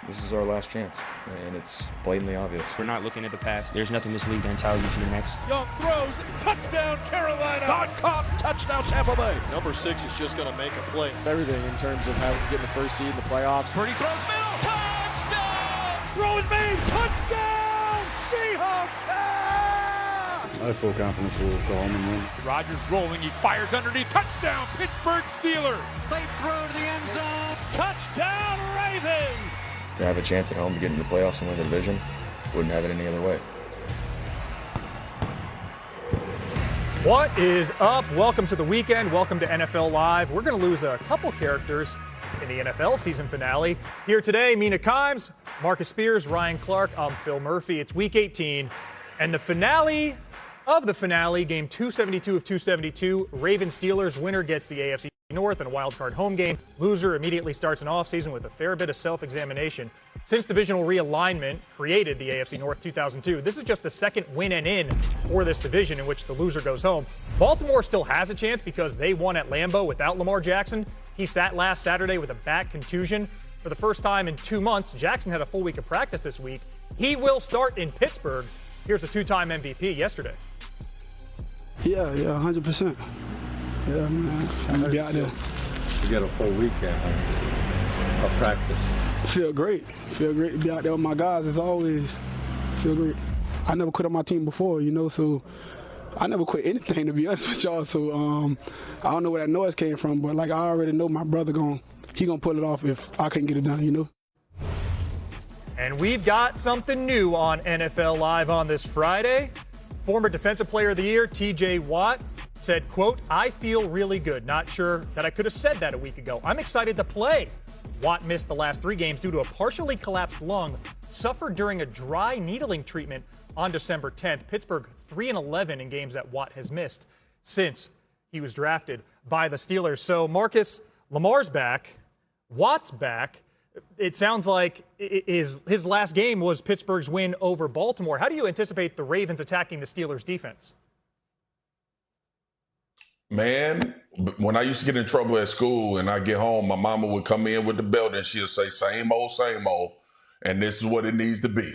this is our last chance, and it's blatantly obvious. We're not looking at the past. There's nothing this league that entitles you to the next. Young throws, touchdown Carolina. Don Cobb, touchdown Tampa Bay. Number 6 is just going to make a play. Everything in terms of getting the first seed in the playoffs. Purdy throws middle, touchdown! Throw is made, touchdown! Seahawks! I have full confidence we'll go home and win. Rodgers rolling, he fires underneath, touchdown Pittsburgh Steelers! They throw to the end zone. Touchdown Ravens! To have a chance at home to get into the playoffs and win the division, wouldn't have it any other way. What is up? Welcome to the weekend. Welcome to NFL Live. We're going to lose a couple characters in the NFL season finale. Here today, Mina Kimes, Marcus Spears, Ryan Clark. I'm Phil Murphy. It's Week 18, and the finale of the finale, game 272 of 272. Ravens-Steelers. Winner gets the AFC North and a wildcard home game. Loser immediately starts an offseason with a fair bit of self-examination. Since divisional realignment created the AFC North 2002, this is just the second win and in for this division in which the loser goes home. Baltimore still has a chance because they won at Lambeau without Lamar Jackson. He sat last Saturday with a back contusion. For the first time in 2 months, Jackson had a full week of practice this week. He will start in Pittsburgh. Here's the two-time MVP yesterday. Yeah, 100%. Yeah, man. I'm gonna be out there. You get a full weekend of practice. Feel great to be out there with my guys as always. Feel great. I never quit on my team before, so I never quit anything, to be honest with y'all. So I don't know where that noise came from, but like I already know my brother he gonna pull it off if I can't get it done, And we've got something new on NFL Live on this Friday. Former Defensive Player of the Year, T.J. Watt, said, quote, "I feel really good. Not sure that I could have said that a week ago. I'm excited to play." Watt missed the last 3 games due to a partially collapsed lung suffered during a dry needling treatment on December 10th. Pittsburgh 3-11 in games that Watt has missed since he was drafted by the Steelers. So, Marcus, Lamar's back. Watt's back. It sounds like his last game was Pittsburgh's win over Baltimore. How do you anticipate the Ravens attacking the Steelers' defense? Man, when I used to get in trouble at school and I get home, my mama would come in with the belt and she'll say, same old, and this is what it needs to be.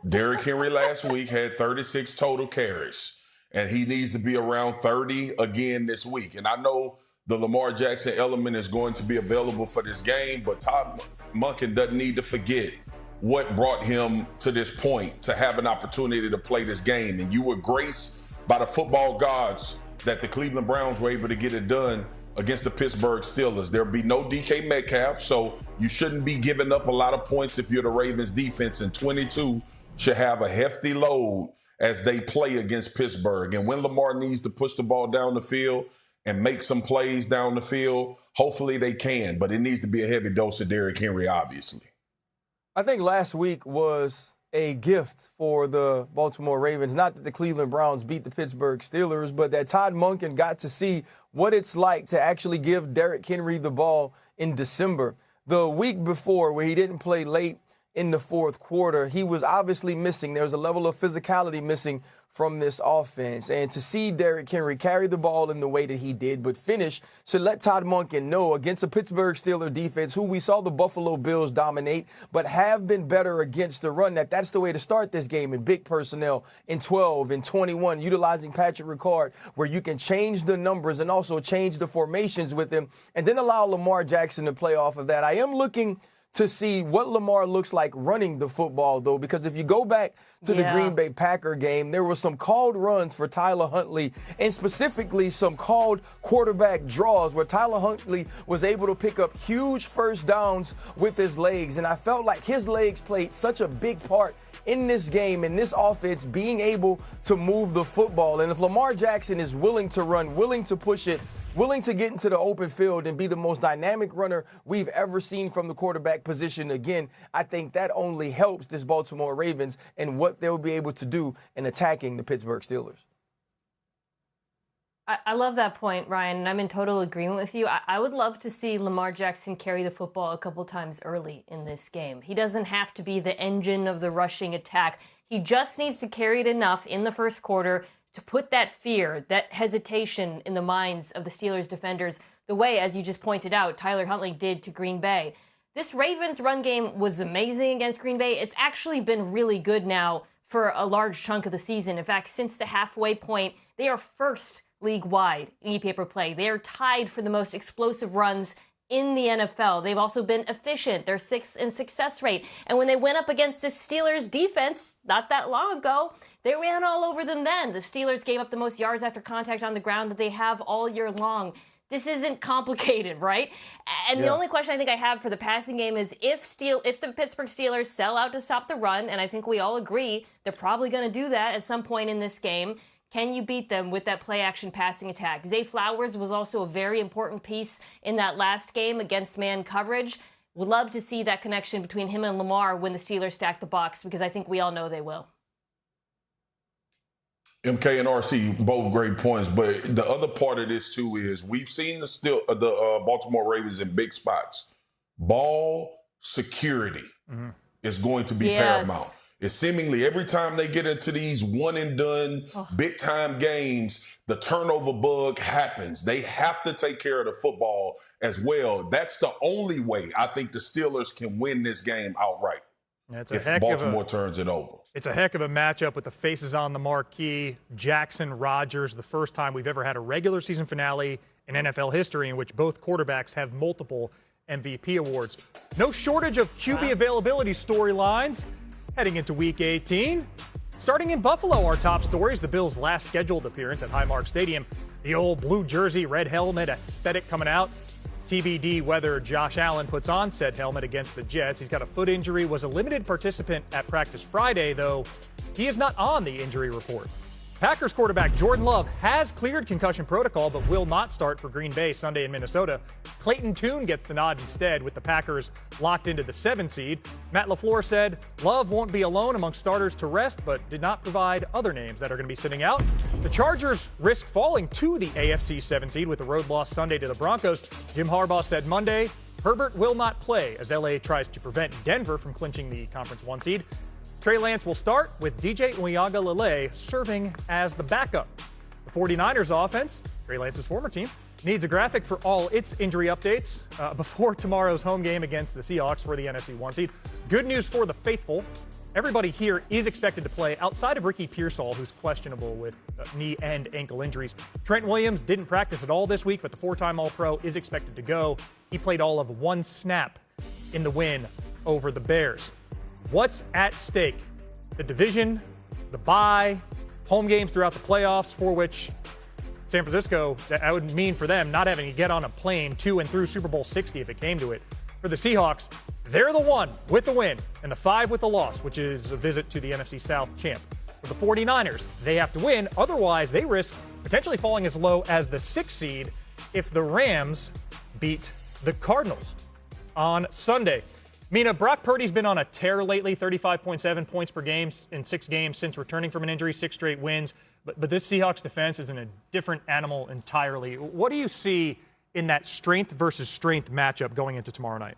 Derrick Henry last week had 36 total carries, and he needs to be around 30 again this week. And I know the Lamar Jackson element is going to be available for this game, but Todd Monken doesn't need to forget what brought him to this point to have an opportunity to play this game. And you were graced by the football gods that the Cleveland Browns were able to get it done against the Pittsburgh Steelers. There'll be no DK Metcalf, so you shouldn't be giving up a lot of points if you're the Ravens defense, and 22 should have a hefty load as they play against Pittsburgh. And when Lamar needs to push the ball down the field and make some plays down the field, hopefully they can, but it needs to be a heavy dose of Derrick Henry, obviously. I think last week was a gift for the Baltimore Ravens. Not that the Cleveland Browns beat the Pittsburgh Steelers, but that Todd Monken got to see what it's like to actually give Derrick Henry the ball in December. The week before, where he didn't play late in the fourth quarter, he was obviously missing. There was a level of physicality missing from this offense. And to see Derrick Henry carry the ball in the way that he did, but finish, should let Todd Monken know against a Pittsburgh Steelers defense who we saw the Buffalo Bills dominate, but have been better against the run, that's the way to start this game in big personnel in 12 and 21, utilizing Patrick Ricard, where you can change the numbers and also change the formations with him, and then allow Lamar Jackson to play off of that. I am looking to see what Lamar looks like running the football, though, because if you go back to the Green Bay Packer game, there were some called runs for Tyler Huntley, and specifically some called quarterback draws where Tyler Huntley was able to pick up huge first downs with his legs. And I felt like his legs played such a big part in this game, in this offense, being able to move the football. And if Lamar Jackson is willing to run, willing to push it, willing to get into the open field and be the most dynamic runner we've ever seen from the quarterback position again, I think that only helps this Baltimore Ravens and what they'll be able to do in attacking the Pittsburgh Steelers. I love that point, Ryan, and I'm in total agreement with you. I would love to see Lamar Jackson carry the football a couple times early in this game. He doesn't have to be the engine of the rushing attack. He just needs to carry it enough in the first quarter to put that fear, that hesitation in the minds of the Steelers defenders, the way, as you just pointed out, Tyler Huntley did to Green Bay. This Ravens run game was amazing against Green Bay. It's actually been really good now for a large chunk of the season. In fact, since the halfway point, they are first league-wide in EPA per play. They are tied for the most explosive runs in the NFL. They've also been efficient. They're 6th in success rate. And when they went up against the Steelers defense not that long ago, they ran all over them then. The Steelers gave up the most yards after contact on the ground that they have all year long. This isn't complicated, right? And the only question I think I have for the passing game is if the Pittsburgh Steelers sell out to stop the run, and I think we all agree they're probably going to do that at some point in this game, can you beat them with that play-action passing attack? Zay Flowers was also a very important piece in that last game against man coverage. Would love to see that connection between him and Lamar when the Steelers stack the box, because I think we all know they will. MK and RC, both great points. But the other part of this, too, is we've seen the Baltimore Ravens in big spots. Ball security is going to be paramount. It's seemingly every time they get into these one-and-done, big-time games, the turnover bug happens. They have to take care of the football as well. That's the only way I think the Steelers can win this game outright. If Baltimore turns it over. It's a heck of a matchup with the faces on the marquee. Jackson, Rodgers, the first time we've ever had a regular season finale in NFL history in which both quarterbacks have multiple MVP awards. No shortage of QB availability storylines heading into Week 18. Starting in Buffalo, our top stories, the Bills' last scheduled appearance at Highmark Stadium. The old blue jersey, red helmet aesthetic coming out. TBD whether Josh Allen puts on said helmet against the Jets. He's got a foot injury, was a limited participant at practice Friday, though he is not on the injury report. Packers quarterback Jordan Love has cleared concussion protocol but will not start for Green Bay Sunday in Minnesota. Clayton Tune gets the nod instead with the Packers locked into the 7 seed. Matt LaFleur said Love won't be alone among starters to rest but did not provide other names that are going to be sitting out. The Chargers risk falling to the AFC 7 seed with a road loss Sunday to the Broncos. Jim Harbaugh said Monday Herbert will not play as LA tries to prevent Denver from clinching the Conference 1 seed. Trey Lance will start with DJ Uiagalelei serving as the backup. The 49ers offense, Trey Lance's former team, needs a graphic for all its injury updates before tomorrow's home game against the Seahawks for the NFC 1 seed. Good news for the faithful. Everybody here is expected to play outside of Ricky Pearsall, who's questionable with knee and ankle injuries. Trent Williams didn't practice at all this week, but the 4-time All-Pro is expected to go. He played all of 1 snap in the win over the Bears. What's at stake? The division, the bye, home games throughout the playoffs, for which San Francisco, that would mean for them not having to get on a plane to and through Super Bowl 60 if it came to it. For the Seahawks, they're the 1 with the win and the 5 with the loss, which is a visit to the NFC South champ. For the 49ers, they have to win. Otherwise, they risk potentially falling as low as the 6 seed if the Rams beat the Cardinals on Sunday. Mina, Brock Purdy's been on a tear lately, 35.7 points per game in 6 games since returning from an injury, 6 straight wins. But this Seahawks defense is in a different animal entirely. What do you see in that strength versus strength matchup going into tomorrow night?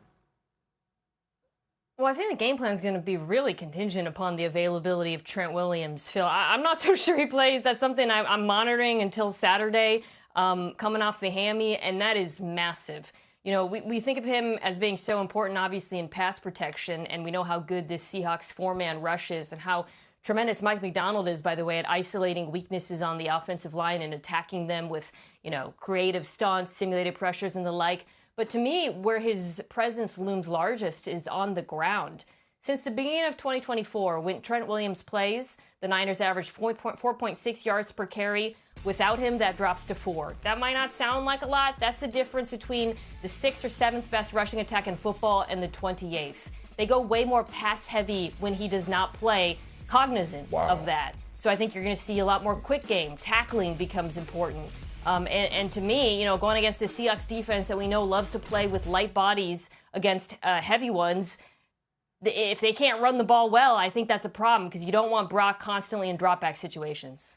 Well, I think the game plan is going to be really contingent upon the availability of Trent Williams. Phil, I'm not so sure he plays. That's something I'm monitoring until Saturday, coming off the hammy, and that is massive. You know, we think of him as being so important, obviously, in pass protection, and we know how good this Seahawks 4-man rush is and how tremendous Mike McDonald is, by the way, at isolating weaknesses on the offensive line and attacking them with, you know, creative stunts, simulated pressures, and the like. But to me, where his presence looms largest is on the ground. Since the beginning of 2024, when Trent Williams plays, the Niners average 4.6 yards per carry. Without him, that drops to 4. That might not sound like a lot. That's the difference between the 6th or 7th best rushing attack in football and the 28th. They go way more pass-heavy when he does not play, cognizant of that. So I think you're going to see a lot more quick game. Tackling becomes important. And to me, you know, going against the Seahawks defense that we know loves to play with light bodies against heavy ones, if they can't run the ball well, I think that's a problem because you don't want Brock constantly in drop-back situations.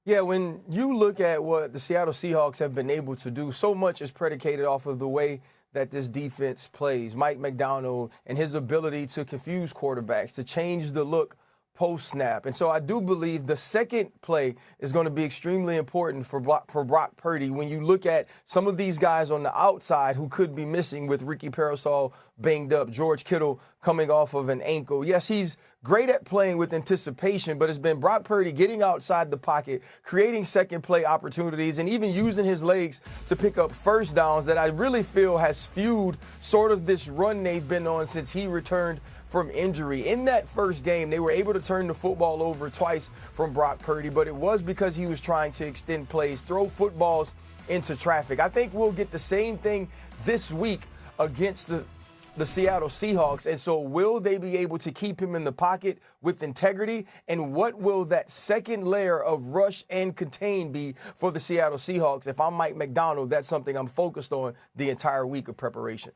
Yeah, when you look at what the Seattle Seahawks have been able to do, so much is predicated off of the way that this defense plays. Mike McDonald and his ability to confuse quarterbacks, to change the look post-snap. And so I do believe the second play is going to be extremely important for Brock Purdy when you look at some of these guys on the outside who could be missing with Ricky Parasol banged up, George Kittle coming off of an ankle. Yes, he's great at playing with anticipation, but it's been Brock Purdy getting outside the pocket, creating second play opportunities, and even using his legs to pick up first downs that I really feel has fueled sort of this run they've been on since he returned from injury. In that first game, they were able to turn the football over twice from Brock Purdy, but it was because he was trying to extend plays, throw footballs into traffic. I think we'll get the same thing this week against the Seattle Seahawks. And so will they be able to keep him in the pocket with integrity? And what will that second layer of rush and contain be for the Seattle Seahawks? If I'm Mike McDonald, that's something I'm focused on the entire week of preparation.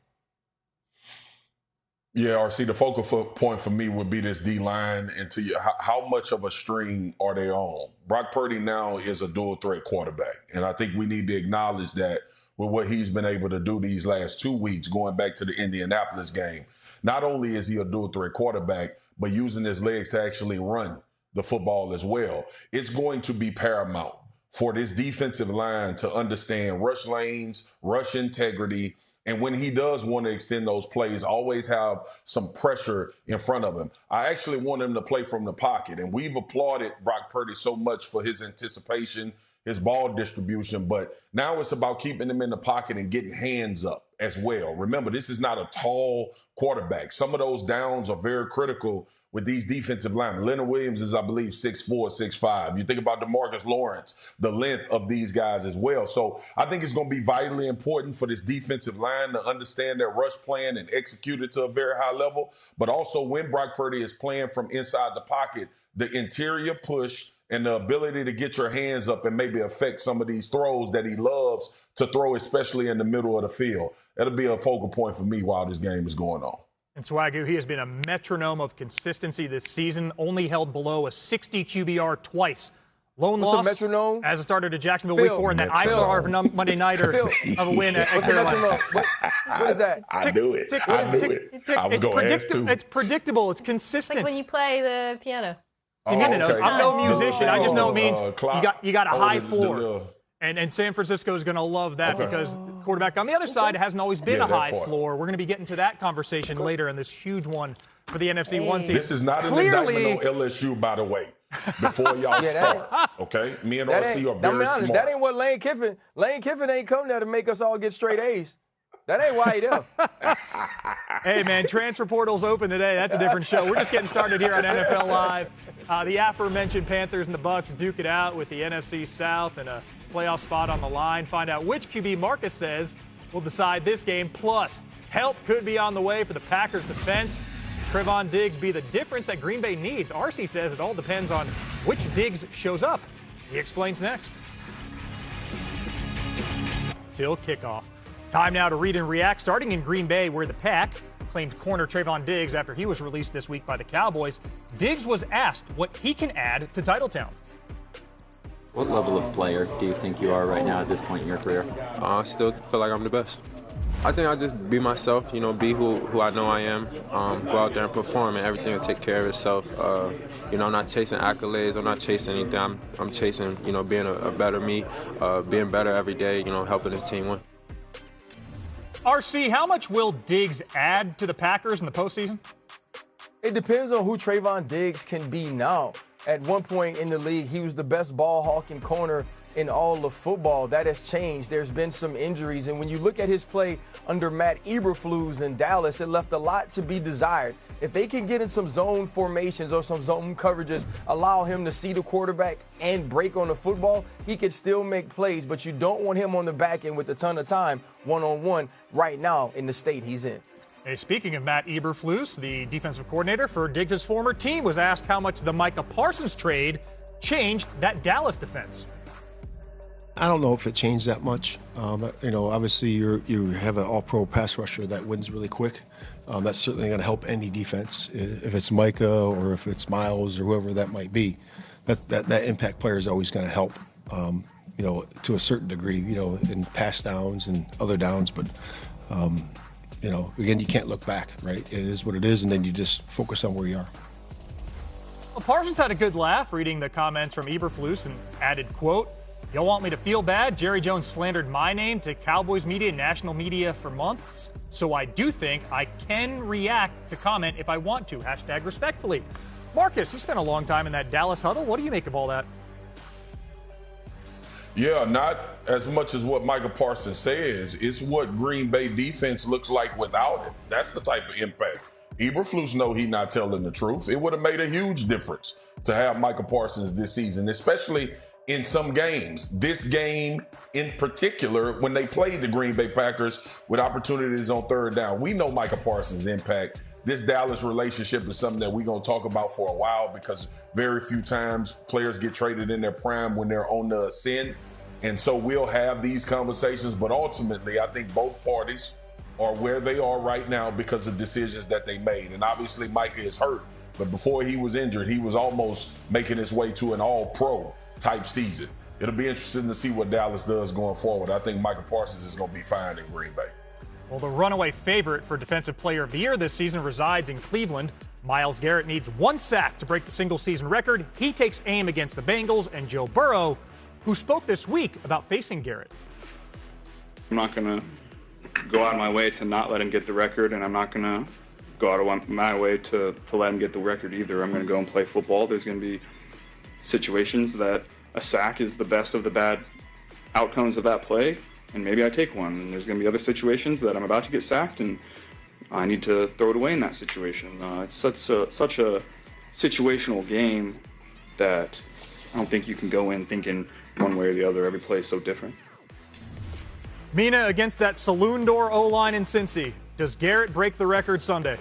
Yeah, RC, the focal point for me would be this D-line and to you, how much of a string are they on? Brock Purdy now is a dual-threat quarterback, and I think we need to acknowledge that with what he's been able to do these last 2 weeks, going back to the Indianapolis game. Not only is he a dual-threat quarterback, but using his legs to actually run the football as well. It's going to be paramount for this defensive line to understand rush lanes, rush integrity, and when he does want to extend those plays, always have some pressure in front of him. I actually want him to play from the pocket, and we've applauded Brock Purdy so much for his anticipation, his ball distribution, but now it's about keeping him in the pocket and getting hands up as well. Remember, this is not a tall quarterback. Some of those downs are very critical with these defensive linemen. Leonard Williams is, I believe, 6'4", 6'5". You think about DeMarcus Lawrence, the length of these guys as well. So I think it's going to be vitally important for this defensive line to understand their rush plan and execute it to a very high level. But also when Brock Purdy is playing from inside the pocket, the interior push and the ability to get your hands up and maybe affect some of these throws that he loves to throw, especially in the middle of the field. That'll be a focal point for me while this game is going on. And Swagoo, he has been a metronome of consistency this season, only held below a 60 QBR twice. Lone loss metronome? As it started at Jacksonville Week 4, and that ISR of Monday Nighter of a win at Carolina. What is that? I knew it. I was going to ask too. It's predictable. It's consistent. Like when you play the piano. See, knows. I'm no musician. I just know it means you got a high floor. And San Francisco is going to love that because the quarterback on the other side hasn't always been a high floor. We're going to be getting to that conversation later in this huge one for the NFC 1 seed. This is not an indictment on LSU, by the way, before y'all start. Okay? Me and RC are very smart. That ain't what Lane Kiffin ain't come there to make us all get straight A's. That ain't why he there. Hey, man, transfer portal's open today. That's a different show. We're just getting started here on NFL Live. The aforementioned Panthers and the Bucs duke it out with the NFC South and a playoff spot on the line. Find out which QB Marcus says will decide this game. Plus, help could be on the way for the Packers defense. Trevon Diggs be the difference that Green Bay needs. RC says it all depends on which Diggs shows up. He explains next. Till kickoff. Time now to read and react, starting in Green Bay, where the Pack claimed corner Trevon Diggs after he was released this week by the Cowboys. Diggs was asked what he can add to Titletown. What level of player do you think you are right now at this point in your career? I still feel like I'm the best. I think I just be myself, be who I know I am, go out there and perform, and everything will take care of itself. I'm not chasing accolades, I'm not chasing anything. I'm chasing, being a better me, being better every day, helping this team win. RC, how much will Diggs add to the Packers in the postseason? It depends on who Trevon Diggs can be now. At one point in the league, he was the best ball-hawking corner in all of football. That has changed. There's been some injuries. And when you look at his play under Matt Eberflus in Dallas, it left a lot to be desired. If they can get in some zone formations or some zone coverages, allow him to see the quarterback and break on the football, he could still make plays. But you don't want him on the back end with a ton of time one-on-one right now in the state he's in. Hey, speaking of Matt Eberflus, the defensive coordinator for Diggs' former team was asked how much the Micah Parsons trade changed that Dallas defense. I don't know if it changed that much. Obviously you have an all-pro pass rusher that wins really quick. That's certainly going to help any defense. If it's Micah or if it's Miles or whoever that might be, that impact player is always going to help. To a certain degree, in pass downs and other downs, but. Again, you can't look back, right? It is what it is, and then you just focus on where you are. Well, Parsons had a good laugh reading the comments from Eberflus and added, quote, "Y'all want me to feel bad? Jerry Jones slandered my name to Cowboys media and national media for months, so I do think I can react to comment if I want to. Hashtag respectfully." Marcus, you spent a long time in that Dallas huddle. What do you make of all that? Yeah, not as much as what Micah Parsons says. It's what Green Bay defense looks like without it. That's the type of impact. Eberflus know he not telling the truth. It would have made a huge difference to have Micah Parsons this season, especially in some games. This game in particular, when they played the Green Bay Packers with opportunities on third down. We know Micah Parsons' impact. This Dallas relationship is something that we're going to talk about for a while because very few times players get traded in their prime when they're on the ascent. And so we'll have these conversations, but ultimately I think both parties are where they are right now because of decisions that they made. And obviously Micah is hurt, but before he was injured, he was almost making his way to an all-pro type season. It'll be interesting to see what Dallas does going forward. I think Micah Parsons is going to be fine in Green Bay. Well, the runaway favorite for Defensive Player of the Year this season resides in Cleveland. Myles Garrett needs 1 sack to break the single-season record. He takes aim against the Bengals, and Joe Burrow, who spoke this week about facing Garrett. I'm not going to go out of my way to not let him get the record, and I'm not going to go out of my way to let him get the record either. I'm going to go and play football. There's going to be situations that a sack is the best of the bad outcomes of that play, and maybe I take one. And there's going to be other situations that I'm about to get sacked, and I need to throw it away in that situation. It's such a situational game that I don't think you can go in thinking one way or the other. Every play is so different. Mina, against that saloon door O-line in Cincy, does Garrett break the record Sunday?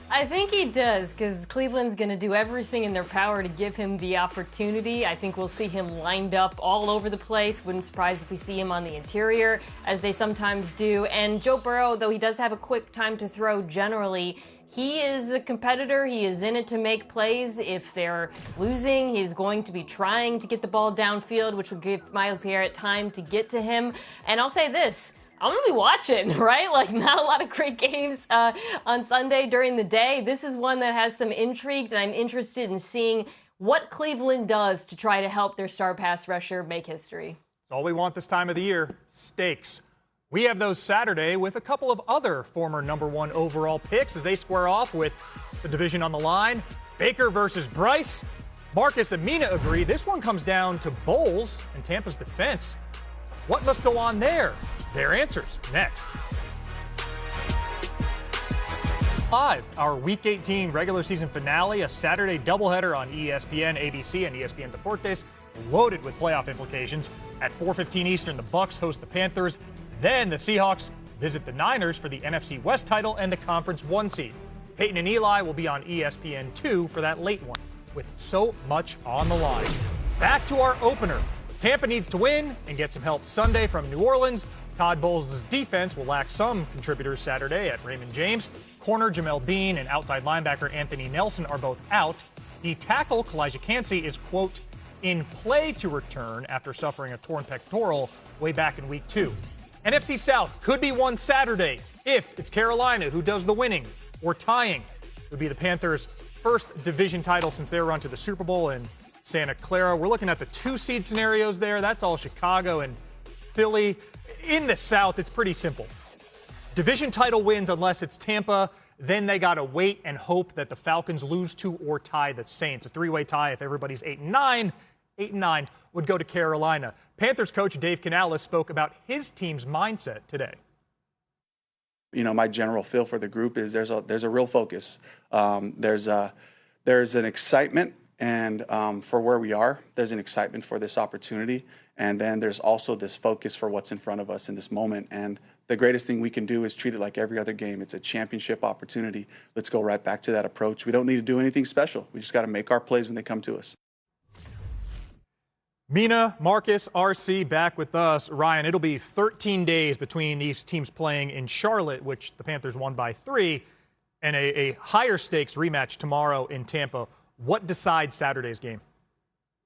I think he does, because Cleveland's going to do everything in their power to give him the opportunity. I think we'll see him lined up all over the place. Wouldn't surprise if we see him on the interior, as they sometimes do. And Joe Burrow, though he does have a quick time to throw generally, he is a competitor. He is in it to make plays. If they're losing, he's going to be trying to get the ball downfield, which would give Myles Garrett time to get to him. And I'll say this, I'm going to be watching, right? Like, not a lot of great games on Sunday during the day. This is one that has some intrigue, and I'm interested in seeing what Cleveland does to try to help their star pass rusher make history. It's all we want this time of the year, stakes. We have those Saturday with a couple of other former #1 overall picks as they square off with the division on the line. Baker versus Bryce. Marcus and Mina agree this one comes down to Bowles and Tampa's defense. What must go on there? Their answers next. Live, our Week 18 regular season finale, a Saturday doubleheader on ESPN, ABC, and ESPN Deportes, loaded with playoff implications. At 4:15 Eastern, the Bucs host the Panthers. Then the Seahawks visit the Niners for the NFC West title and the Conference 1 seed. Peyton and Eli will be on ESPN2 for that late one, with so much on the line. Back to our opener. Tampa needs to win and get some help Sunday from New Orleans. Todd Bowles' defense will lack some contributors Saturday at Raymond James. Corner Jamel Dean and outside linebacker Anthony Nelson are both out. The tackle, Kalijah Kancey, is, quote, in play to return after suffering a torn pectoral way back in Week 2. NFC South could be won Saturday if it's Carolina who does the winning or tying. It would be the Panthers' first division title since their run to the Super Bowl in Santa Clara. We're looking at the 2-seed scenarios there. That's all Chicago and Philly. In the South, it's pretty simple. Division title wins unless it's Tampa. Then they got to wait and hope that the Falcons lose to or tie the Saints. A 3-way tie if everybody's 8-9. 8-9 would go to Carolina. Panthers coach Dave Canales spoke about his team's mindset today. You know, my general feel for the group is there's a real focus. There's an excitement and for where we are. There's an excitement for this opportunity. And then there's also this focus for what's in front of us in this moment. And the greatest thing we can do is treat it like every other game. It's a championship opportunity. Let's go right back to that approach. We don't need to do anything special. We just got to make our plays when they come to us. Mina, Marcus, RC back with us. Ryan, it'll be 13 days between these teams playing in Charlotte, which the Panthers won by 3, and a higher stakes rematch tomorrow in Tampa. What decides Saturday's game?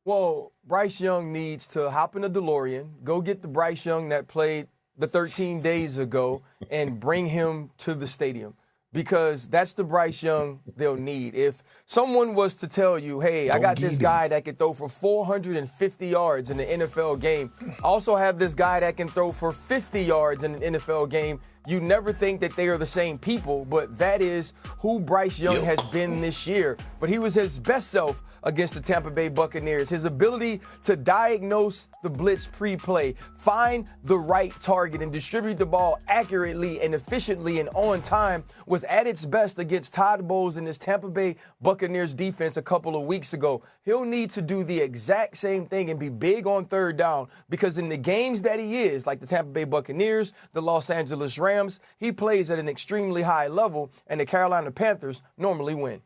Well, Bryce Young needs to hop in a DeLorean, go get the Bryce Young that played the 13 days ago, and bring him to the stadium. because that's the Bryce Young they'll need. If someone was to tell you, hey, I got this guy that can throw for 450 yards in the NFL game, I also have this guy that can throw for 50 yards in an NFL game, you never think that they are the same people, but that is who Bryce Young has been this year. But he was his best self against the Tampa Bay Buccaneers. His ability to diagnose the blitz pre-play, find the right target, and distribute the ball accurately and efficiently and on time was at its best against Todd Bowles and his Tampa Bay Buccaneers defense a couple of weeks ago. He'll need to do the exact same thing and be big on third down, because in the games that he is, like the Tampa Bay Buccaneers, the Los Angeles Rams, he plays at an extremely high level, and the Carolina Panthers normally win.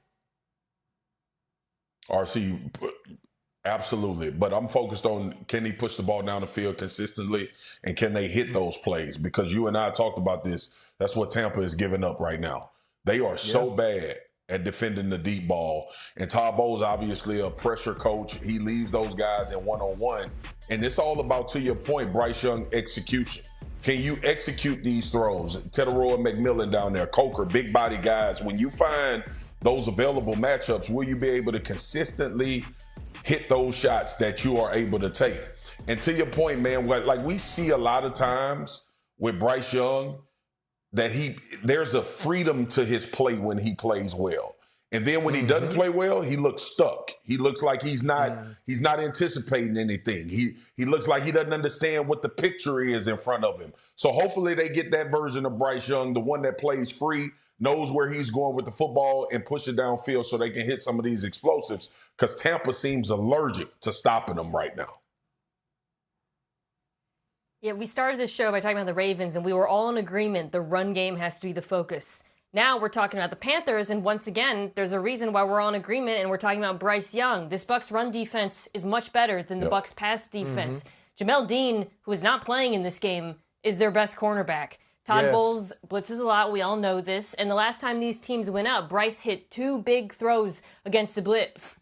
RC, absolutely. But I'm focused on, can he push the ball down the field consistently, and can they hit those plays? Because you and I talked about this. That's what Tampa is giving up right now. They are so bad at defending the deep ball. And Todd Bowles, obviously a pressure coach. He leaves those guys in one-on-one. And it's all about, to your point, Bryce Young execution. Can you execute these throws? Teteroa and McMillan down there, Coker, big body guys. When you find those available matchups, will you be able to consistently hit those shots that you are able to take? And to your point, man, like we see a lot of times with Bryce Young, that there's a freedom to his play when he plays well. And then when he doesn't play well, he looks stuck. He looks like he's not anticipating anything. He looks like he doesn't understand what the picture is in front of him. So hopefully they get that version of Bryce Young, the one that plays free, knows where he's going with the football, and push it downfield so they can hit some of these explosives, because Tampa seems allergic to stopping them right now. Yeah, we started this show by talking about the Ravens, and we were all in agreement the run game has to be the focus. Now we're talking about the Panthers, and once again, there's a reason why we're all in agreement, and we're talking about Bryce Young. This Bucs run defense is much better than the Bucs pass defense. Jamel Dean, who is not playing in this game, is their best cornerback. Todd Bowles blitzes a lot. We all know this. And the last time these teams went up, Bryce hit two big throws against the blitz.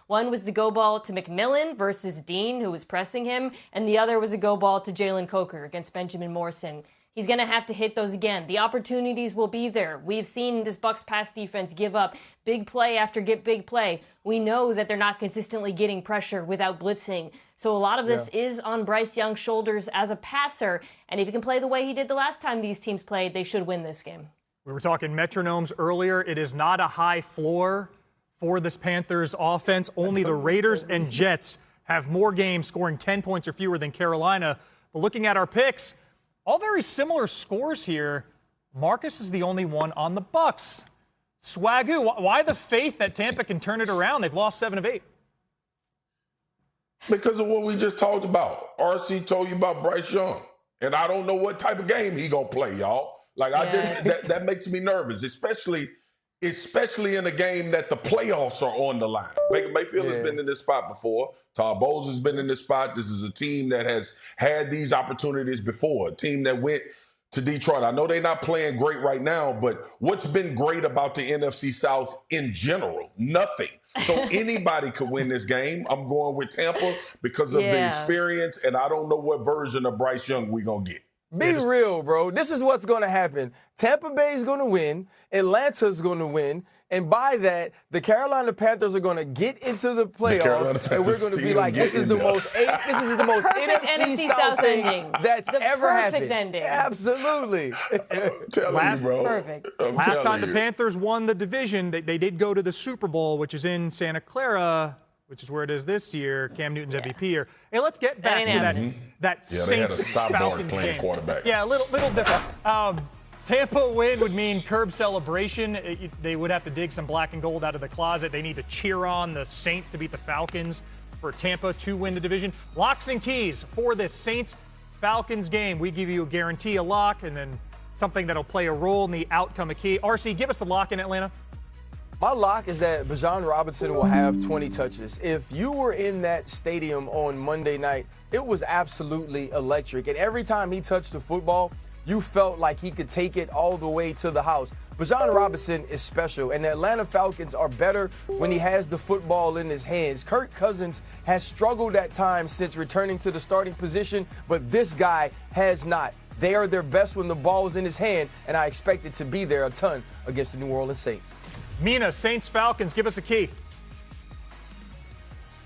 One was the go ball to McMillan versus Dean, who was pressing him, and the other was a go ball to Jalen Coker against Benjamin Morrison. He's going to have to hit those again. The opportunities will be there. We've seen this Bucs pass defense give up big play after big play. We know that they're not consistently getting pressure without blitzing. So a lot of this is on Bryce Young's shoulders as a passer. And if he can play the way he did the last time these teams played, they should win this game. We were talking metronomes earlier. It is not a high floor for this Panthers offense. Only the Raiders and Jets have more games scoring 10 points or fewer than Carolina. But looking at our picks, all very similar scores here. Marcus is the only one on the Bucs. Swagoo, why the faith that Tampa can turn it around? They've lost 7 of 8. Because of what we just talked about. RC told you about Bryce Young. And I don't know what type of game he gonna play, y'all. Like, that makes me nervous, especially in a game that the playoffs are on the line. Baker Mayfield has been in this spot before. Todd Bowles has been in this spot. This is a team that has had these opportunities before, a team that went to Detroit. I know they're not playing great right now, but what's been great about the NFC South in general? Nothing. So anybody could win this game. I'm going with Tampa because of the experience, and I don't know what version of Bryce Young we're going to get. Be real, bro. This is what's going to happen. Tampa Bay is going to win. Atlanta's going to win. And by that, the Carolina Panthers are going to get into the playoffs, and we're going to be like, this is the most NFC South thing that's ever happened. Perfect ending. Absolutely. Last time the Panthers won the division, they did go to the Super Bowl, which is in Santa Clara, which is where it is this year. Cam Newton's MVP here. Hey, let's get back to that Saints-Falcons game. Quarterback. Yeah, a little different. Tampa win would mean curb celebration. They would have to dig some black and gold out of the closet. They need to cheer on the Saints to beat the Falcons for Tampa to win the division. Locks and keys for this Saints-Falcons game. We give you a guarantee, a lock, and then something that'll play a role in the outcome, a key. RC, give us the lock in Atlanta. My lock is that Bijan Robinson will have 20 touches. If you were in that stadium on Monday night, it was absolutely electric. And every time he touched the football, you felt like he could take it all the way to the house. Bijan Robinson is special, and the Atlanta Falcons are better when he has the football in his hands. Kirk Cousins has struggled at times since returning to the starting position, but this guy has not. They are their best when the ball is in his hand, and I expect it to be there a ton against the New Orleans Saints. Mina, Saints-Falcons, give us a key.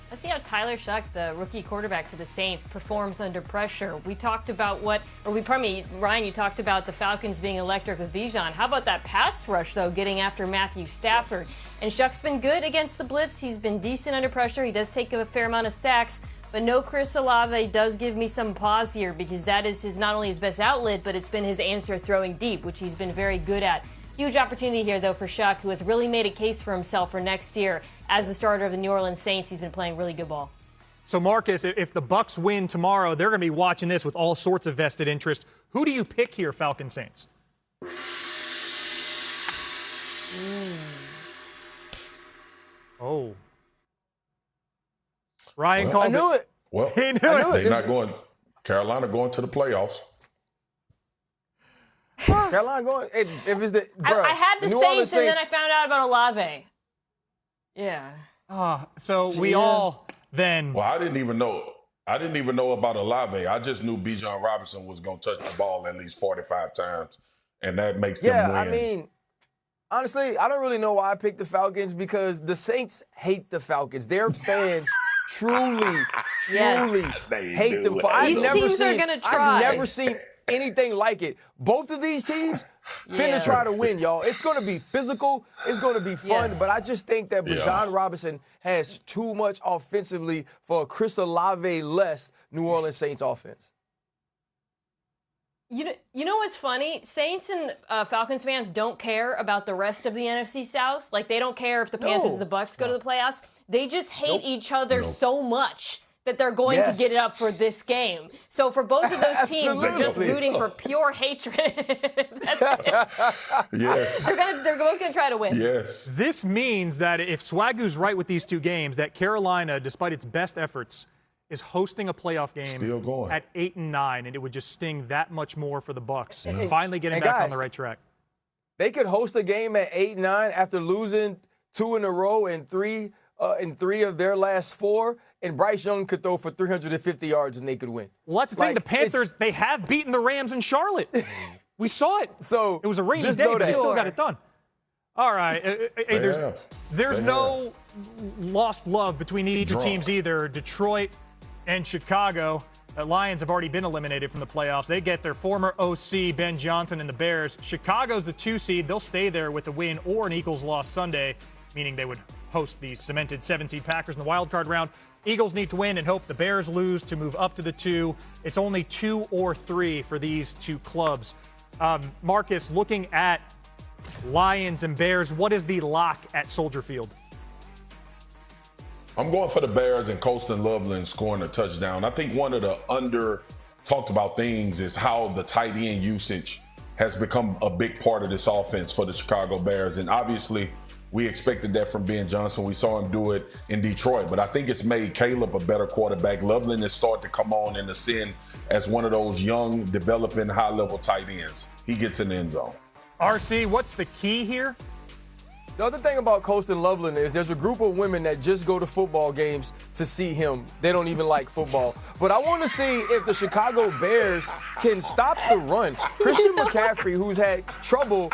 Let's see how Tyler Shuck, the rookie quarterback for the Saints, performs under pressure. We talked about Ryan, you talked about the Falcons being electric with Bijan. How about that pass rush, though, getting after Matthew Stafford? And Shuck's been good against the blitz. He's been decent under pressure. He does take a fair amount of sacks. But no Chris Olave does give me some pause here because that is not only his best outlet, but it's been his answer throwing deep, which he's been very good at. Huge opportunity here, though, for Shuck, who has really made a case for himself for next year. As the starter of the New Orleans Saints, he's been playing really good ball. So, Marcus, if the Bucs win tomorrow, they're going to be watching this with all sorts of vested interest. Who do you pick here, Falcons Saints? Oh. Ryan called I knew it. Well, he knew they're not going. Carolina going to the playoffs. Carolina going. If it's the, bro, I had the New Saints, Orleans and then I found out about Olave. Yeah. So we all then. Well, I didn't even know about Olave. I just knew Bijan Robinson was going to touch the ball at least 45 times, and that makes them win. Yeah, I mean, honestly, I don't really know why I picked the Falcons because the Saints hate the Falcons. Their fans truly hate them. These teams are going to try. I've never seen anything like it. Both of these teams finna try to win, y'all. It's going to be physical. It's going to be fun. But I just think that Bijan Robinson has too much offensively for a Chris Olave-less New Orleans Saints offense. You know what's funny? Saints and Falcons fans don't care about the rest of the NFC South. Like, they don't care if the Panthers or the Bucs go to the playoffs. They just hate each other so much that they're going to get it up for this game. So for both of those teams, they're just rooting for pure hatred. That's it. Yes. They're both going to try to win. Yes. This means that if Swagu's right with these two games, that Carolina, despite its best efforts, is hosting a playoff game still going at 8-9, and it would just sting that much more for the Bucs. Finally getting back on the right track. They could host a game at 8-9 after losing 2 in a row and 3 of their last 4, and Bryce Young could throw for 350 yards and they could win. Well, that's the thing. The Panthers, they have beaten the Rams in Charlotte. We saw it. So it was a rainy day, but they still got it done. All right. Hey, there's no lost love between these two teams either. Detroit and Chicago. The Lions have already been eliminated from the playoffs. They get their former OC, Ben Johnson, and the Bears. Chicago's the 2 seed. They'll stay there with a win or an Eagles loss Sunday, meaning they would host the cemented 7-seed Packers in the wild card round. Eagles need to win and hope the Bears lose to move up to the 2. It's only 2 or 3 for these two clubs. Marcus, looking at Lions and Bears, what is the lock at Soldier Field? I'm going for the Bears and Colston Loveland scoring a touchdown. I think one of the talked about things is how the tight end usage has become a big part of this offense for the Chicago Bears. And obviously, we expected that from Ben Johnson. We saw him do it in Detroit. But I think it's made Caleb a better quarterback. Loveland has started to come on and ascend as one of those young, developing, high-level tight ends. He gets in the end zone. RC, what's the key here? The other thing about Colston Loveland is there's a group of women that just go to football games to see him. They don't even like football. But I want to see if the Chicago Bears can stop the run. Christian McCaffrey, who's had trouble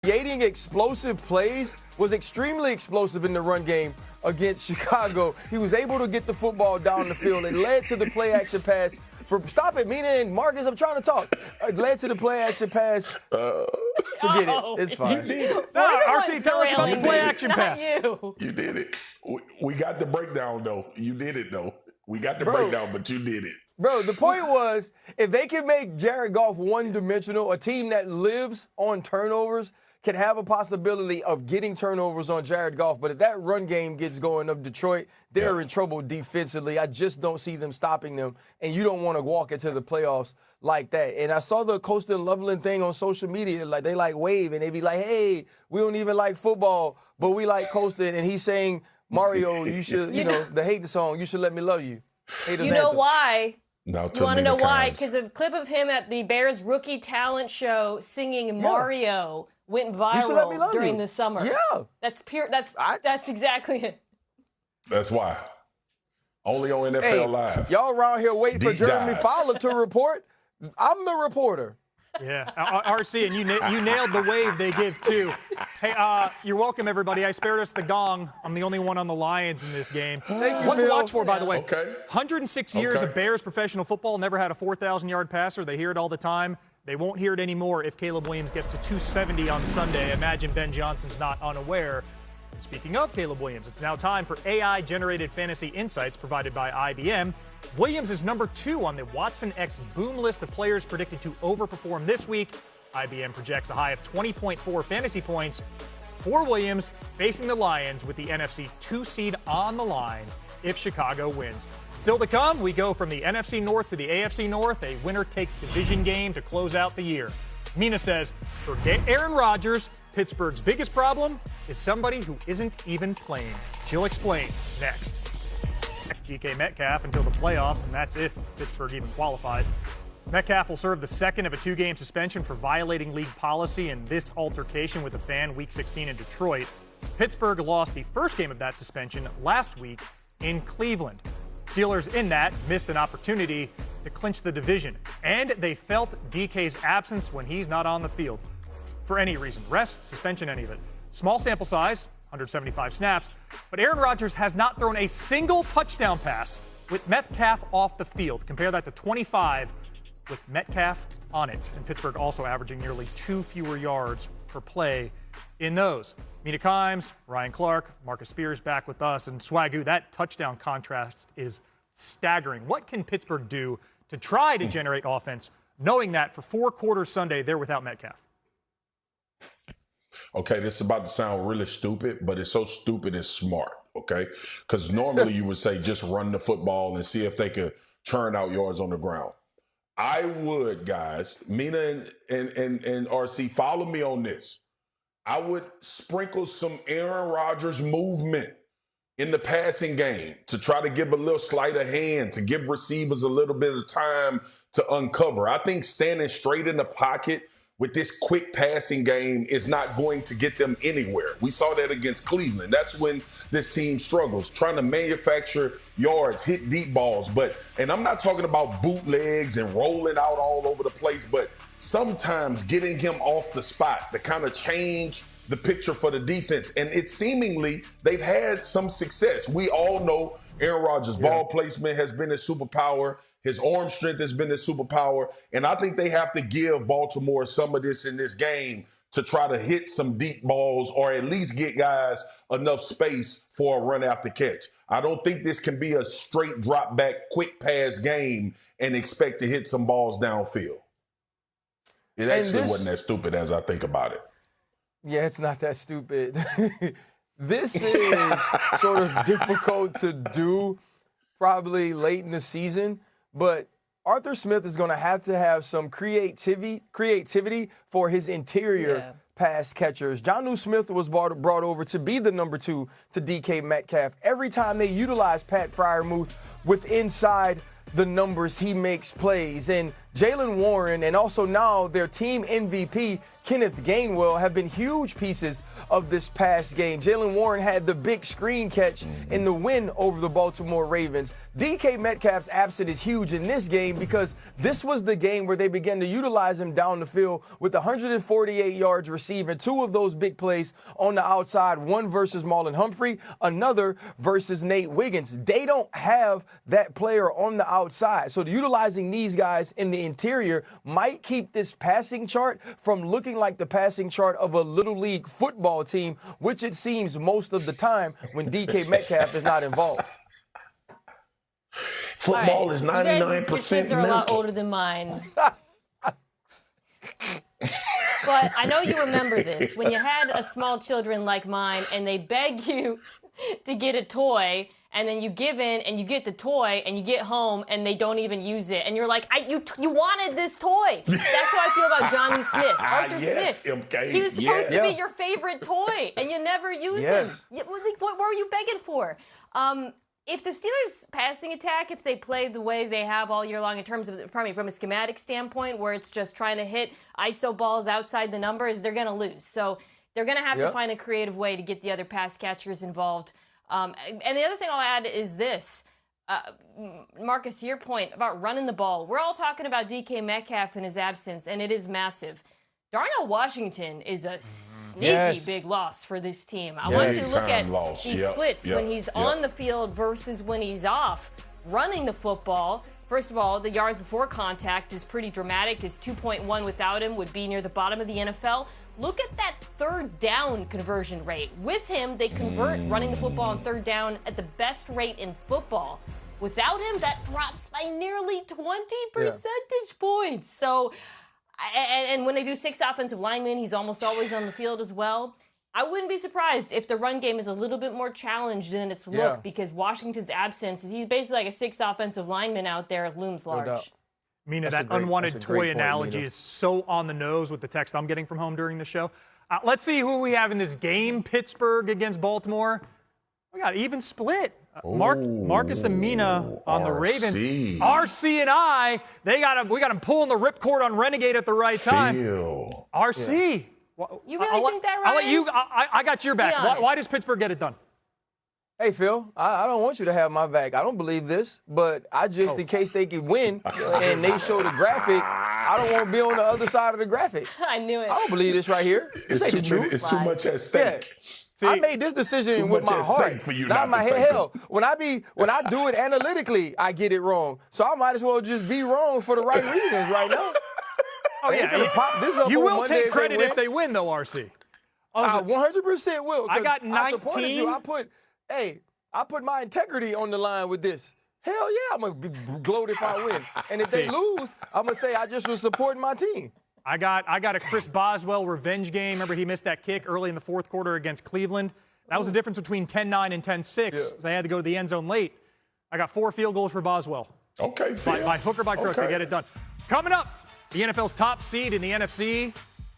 creating explosive plays, was extremely explosive in the run game against Chicago. He was able to get the football down the field. It led to the play-action pass. Stop it, Mina and Marcus, I'm trying to talk. It led to the play-action pass. Forget it. It's fine. You did it. No, RC, tell us about the play-action pass. You did it. We got the breakdown, though. You did it, though. We got the breakdown, but you did it. Bro, the point was, if they can make Jared Goff one-dimensional, a team that lives on turnovers can have a possibility of getting turnovers on Jared Goff. But if that run game gets going of Detroit, they're in trouble defensively. I just don't see them stopping them. And you don't want to walk into the playoffs like that. And I saw the Colston Loveland thing on social media. Like, they like wave and they be like, hey, we don't even like football, but we like Colston. And he's saying, Mario, you should, you know, the hate song, you should let me love you. You know why? Now you want to know why? Because a clip of him at the Bears rookie talent show singing Mario went viral during the summer. Yeah. That's pure. That's exactly it. That's why. Only on NFL Live. Y'all around here waiting for Deep Jeremy dives. Fowler to report. I'm the reporter. Yeah, RC, and you nailed the wave they give, too. Hey, you're welcome, everybody. I spared us the gong. I'm the only one on the Lions in this game. Thank you, What to Phil. watch for, by the way. Okay. 106 years of Bears professional football, never had a 4,000-yard passer. They hear it all the time. They won't hear it anymore if Caleb Williams gets to 270 on Sunday. Imagine Ben Johnson's not unaware. Speaking of Caleb Williams, it's now time for AI-generated fantasy insights provided by IBM. Williams is number 2 on the Watson X boom list of players predicted to overperform this week. IBM projects a high of 20.4 fantasy points for Williams, facing the Lions with the NFC 2 seed on the line if Chicago wins. Still to come, we go from the NFC North to the AFC North, a winner-take-division game to close out the year. Mina says, forget Aaron Rodgers. Pittsburgh's biggest problem is somebody who isn't even playing. She'll explain next. DK Metcalf until the playoffs, and that's if Pittsburgh even qualifies. Metcalf will serve the second of a 2-game suspension for violating league policy in this altercation with a fan Week 16 in Detroit. Pittsburgh lost the first game of that suspension last week in Cleveland. Steelers in that missed an opportunity to clinch the division, and they felt DK's absence when he's not on the field for any reason. Rest, suspension, any of it. Small sample size, 175 snaps, but Aaron Rodgers has not thrown a single touchdown pass with Metcalf off the field. Compare that to 25 with Metcalf on it, and Pittsburgh also averaging nearly 2 fewer yards per play in those. Mina Kimes, Ryan Clark, Marcus Spears back with us, and Swagoo, that touchdown contrast is staggering. What can Pittsburgh do to try to generate offense, knowing that for 4 quarters Sunday they're without Metcalf? Okay, this is about to sound really stupid, but it's so stupid it's smart, okay? Because normally you would say just run the football and see if they could churn out yards on the ground. I would, guys, Mina and RC, follow me on this. I would sprinkle some Aaron Rodgers movement in the passing game to try to give a little sleight of hand, to give receivers a little bit of time to uncover. I think standing straight in the pocket with this quick passing game is not going to get them anywhere. We saw that against Cleveland. That's when this team struggles, trying to manufacture yards, hit deep balls. And I'm not talking about bootlegs and rolling out all over the place, but sometimes getting him off the spot to kind of change the picture for the defense. And it seemingly they've had some success. We all know Aaron Rodgers' ball placement has been his superpower. His arm strength has been his superpower. And I think they have to give Baltimore some of this in this game to try to hit some deep balls or at least get guys enough space for a run after catch. I don't think this can be a straight drop back, quick pass game and expect to hit some balls downfield. It actually wasn't that stupid as I think about it. Yeah, it's not that stupid. This is sort of difficult to do probably late in the season, but Arthur Smith is going to have some creativity for his interior pass catchers. Jonnu Smith was brought over to be the number 2 to DK Metcalf. Every time they utilize Pat Freiermuth with inside the numbers, he makes plays. And Jaylen Warren and also now their team MVP, Kenneth Gainwell, have been huge pieces of this past game. Jaylen Warren had the big screen catch in the win over the Baltimore Ravens. DK Metcalf's absence is huge in this game because this was the game where they began to utilize him down the field with 148 yards receiving, 2 of those big plays on the outside, one versus Marlon Humphrey, another versus Nate Wiggins. They don't have that player on the outside. So utilizing these guys in the interior might keep this passing chart from looking like the passing chart of a little league football team, which it seems most of the time when DK Metcalf is not involved. Football is 99% your kids are a lot older than mine. But I know you remember this. When you had a small children like mine and they beg you to get a toy, and then you give in and you get the toy and you get home and they don't even use it. And you're like, you wanted this toy. That's how I feel about Johnny Smith, Arthur Smith. MK. He was supposed to be your favorite toy and you never used him. What were you begging for? If the Steelers' passing attack, if they play the way they have all year long in terms of, probably from a schematic standpoint, where it's just trying to hit ISO balls outside the numbers, they're going to lose. So they're going to have to find a creative way to get the other pass catchers involved. And the other thing I'll add is this. Marcus, to your point about running the ball, we're all talking about DK Metcalf in his absence, and it is massive. Darnell Washington is a sneaky big loss for this team. I want you to look at these splits when he's on the field versus when he's off. Running the football, first of all, the yards before contact is pretty dramatic. His 2.1 without him would be near the bottom of the NFL. Look at that third down conversion rate. With him, they convert running the football on third down at the best rate in football. Without him, that drops by nearly 20 percentage points. So, and when they do 6 offensive linemen, he's almost always on the field as well. I wouldn't be surprised if the run game is a little bit more challenged than its look because Washington's absence, he's basically like a 6 offensive lineman out there, looms large. No doubt. Mina, that unwanted toy analogy is so on the nose with the text I'm getting from home during the show. Let's see who we have in this game. Pittsburgh against Baltimore. We got even split. Marcus and Mina on the Ravens. RC and I, we got him pulling the ripcord on Renegade at the right time. RC. You really think that, Ryan? I'll let you. I got your back. Why does Pittsburgh get it done? Hey, Phil, I don't want you to have my back. I don't believe this, but I just, in case they could win and they show the graphic, I don't want to be on the other side of the graphic. I knew it. I don't believe this right here. This ain't the truth. It's too much at stake. See, I made this decision with my heart, for you not my head. Hell, when I do it analytically, I get it wrong. So I might as well just be wrong for the right reasons right now. Oh, yeah. You will take credit if they win, though, RC. I 100% will. I got 19. I supported you. I put my integrity on the line with this. Hell yeah, I'm going to be gloated if I win. And if they lose, I'm going to say I just was supporting my team. I got a Chris Boswell revenge game. Remember, he missed that kick early in the fourth quarter against Cleveland. That was the difference between 10-9 and 10-6. They had to go to the end zone late. I got 4 field goals for Boswell. Okay, by hook or by crook, they get it done. Coming up, the NFL's top seed in the NFC.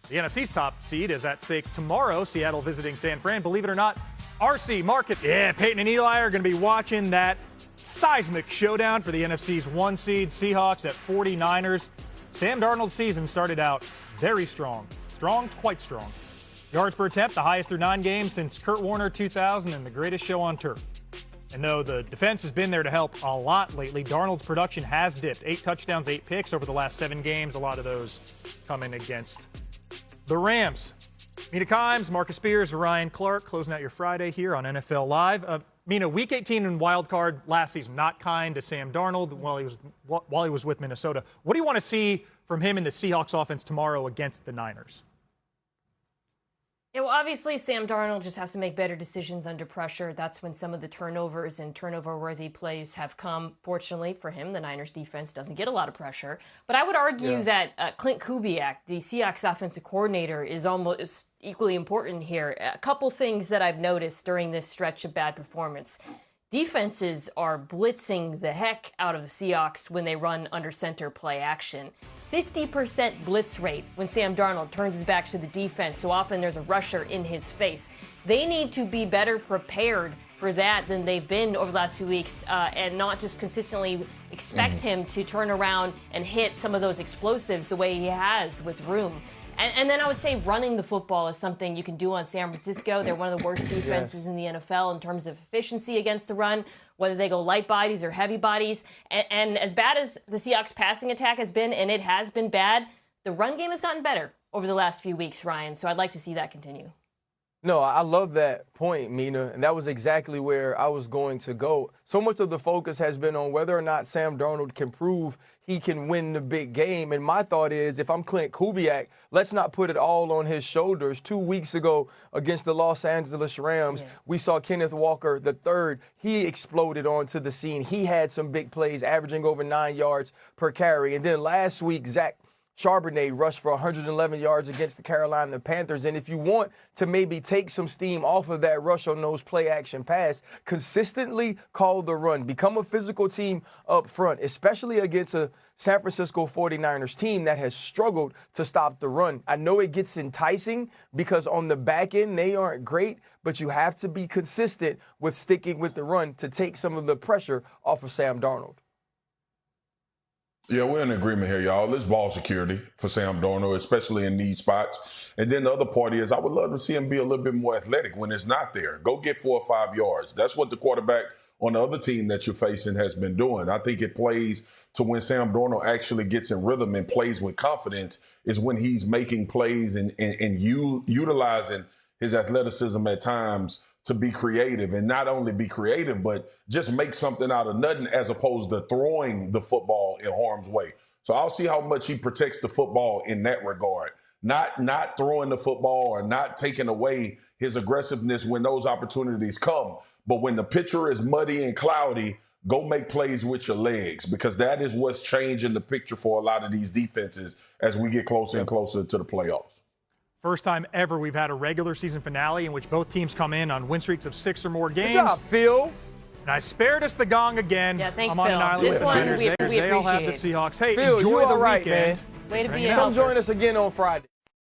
The NFC's top seed is at stake tomorrow. Seattle visiting San Fran. Believe it or not, RC, Market, Peyton and Eli are going to be watching that seismic showdown for the NFC's 1 seed. Seahawks at 49ers. Sam Darnold's season started out very strong. Strong, quite strong. Yards per attempt, the highest through 9 games since Kurt Warner 2000 and the greatest show on turf. And though the defense has been there to help a lot lately, Darnold's production has dipped. 8 touchdowns, 8 picks over the last 7 games. A lot of those coming against the Rams. Mina Kimes, Marcus Spears, Ryan Clark, closing out your Friday here on NFL Live. Mina, Week 18 in wild card last season, not kind to Sam Darnold while he was with Minnesota. What do you want to see from him in the Seahawks offense tomorrow against the Niners? Yeah, well, obviously, Sam Darnold just has to make better decisions under pressure. That's when some of the turnovers and turnover-worthy plays have come. Fortunately for him, the Niners defense doesn't get a lot of pressure. But I would argue that Clint Kubiak, the Seahawks offensive coordinator, is almost equally important here. A couple things that I've noticed during this stretch of bad performance. Defenses are blitzing the heck out of the Seahawks when they run under center play action. 50% blitz rate when Sam Darnold turns his back to the defense. So often there's a rusher in his face. They need to be better prepared for that than they've been over the last 2 weeks and not just consistently expect him to turn around and hit some of those explosives the way he has with room. And then I would say running the football is something you can do on San Francisco. They're one of the worst defenses in the NFL in terms of efficiency against the run, whether they go light bodies or heavy bodies. And as bad as the Seahawks passing attack has been, and it has been bad, the run game has gotten better over the last few weeks, Ryan. So I'd like to see that continue. No, I love that point, Mina, and that was exactly where I was going to go. So much of the focus has been on whether or not Sam Darnold can prove he can win the big game. And my thought is, if I'm Clint Kubiak, let's not put it all on his shoulders. 2 weeks ago against the Los Angeles Rams, we saw Kenneth Walker III. He exploded onto the scene. He had some big plays, averaging over 9 yards per carry. And then last week, Zach Charbonnet rushed for 111 yards against the Carolina Panthers. And if you want to maybe take some steam off of that rush on those play-action pass, consistently call the run. Become a physical team up front, especially against a San Francisco 49ers team that has struggled to stop the run. I know it gets enticing because on the back end, they aren't great, but you have to be consistent with sticking with the run to take some of the pressure off of Sam Darnold. Yeah, we're in agreement here, y'all. This ball security for Sam Darnold, especially in these spots. And then the other part is I would love to see him be a little bit more athletic when it's not there. Go get 4 or 5 yards. That's what the quarterback on the other team that you're facing has been doing. I think it plays to when Sam Darnold actually gets in rhythm and plays with confidence is when he's making plays and utilizing his athleticism at times to be creative, and not only be creative, but just make something out of nothing as opposed to throwing the football in harm's way. So I'll see how much he protects the football in that regard. Not throwing the football or not taking away his aggressiveness when those opportunities come. But when the picture is muddy and cloudy, go make plays with your legs, because that is what's changing the picture for a lot of these defenses as we get closer and closer to the playoffs. First time ever we've had a regular season finale in which both teams come in on win streaks of 6 or more games. Good job, Phil. And I spared us the gong again. Yeah, thanks, I'm on Phil. an island This with one the we They all have the appreciate. Seahawks. Hey, Phil, enjoy you the all right, weekend. man. Way to be a Come helper. join us again on Friday.